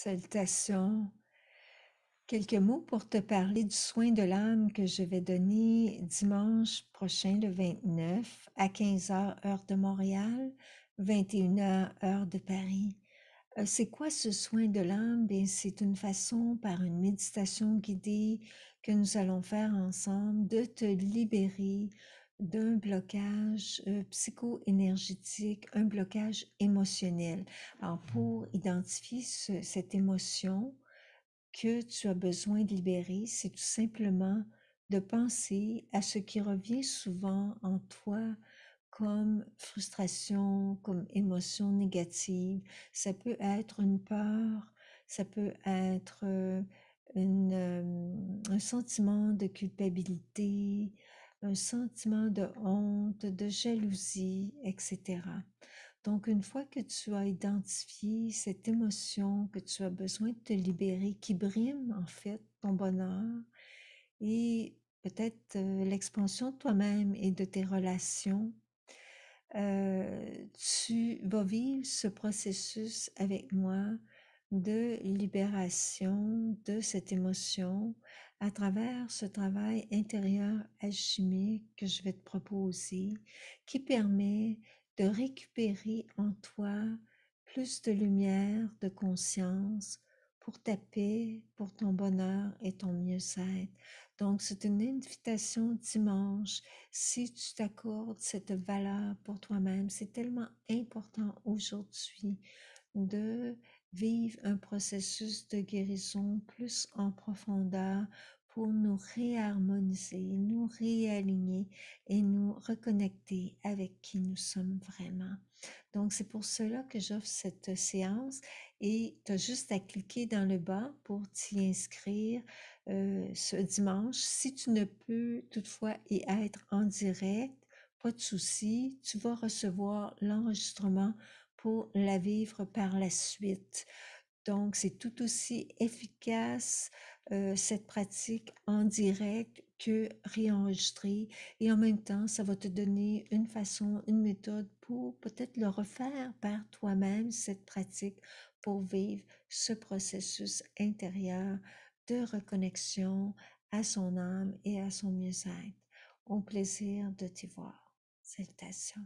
Salutations. Quelques mots pour te parler du soin de l'âme que je vais donner dimanche prochain, le 29, à 15 heures, heure de Montréal, 21 heures, heure de Paris. C'est quoi ce soin de l'âme? Bien, c'est une façon, par une méditation guidée que nous allons faire ensemble, de te libérer d'un blocage psycho-énergétique, un blocage émotionnel. Alors, pour identifier cette émotion, que tu as besoin de libérer, c'est tout simplement de penser à ce qui revient souvent en toi comme frustration, comme émotion négative. Ça peut être une peur, ça peut être un sentiment de culpabilité, un sentiment de honte, de jalousie, etc. Donc, une fois que tu as identifié cette émotion que tu as besoin de te libérer, qui brime en fait ton bonheur et peut-être l'expansion de toi-même et de tes relations, tu vas vivre ce processus avec moi de libération de cette émotion à travers ce travail intérieur alchimique que je vais te proposer, qui permet de récupérer en toi plus de lumière, de conscience pour ta paix, pour ton bonheur et ton mieux-être. Donc, c'est une invitation dimanche. Si tu t'accordes cette valeur pour toi-même, c'est tellement important aujourd'hui de vivre un processus de guérison plus en profondeur pour nous réharmoniser, nous réaligner et nous reconnecter avec qui nous sommes vraiment. Donc, c'est pour cela que j'offre cette séance et tu as juste à cliquer dans le bas pour t'y inscrire ce dimanche. Si tu ne peux toutefois y être en direct, pas de souci, tu vas recevoir l'enregistrement pour la vivre par la suite. Donc, c'est tout aussi efficace, cette pratique en direct que réenregistrée. Et en même temps, ça va te donner une façon, une méthode pour peut-être le refaire par toi-même, cette pratique, pour vivre ce processus intérieur de reconnexion à son âme et à son mieux-être. Au plaisir de t'y voir. Salutations.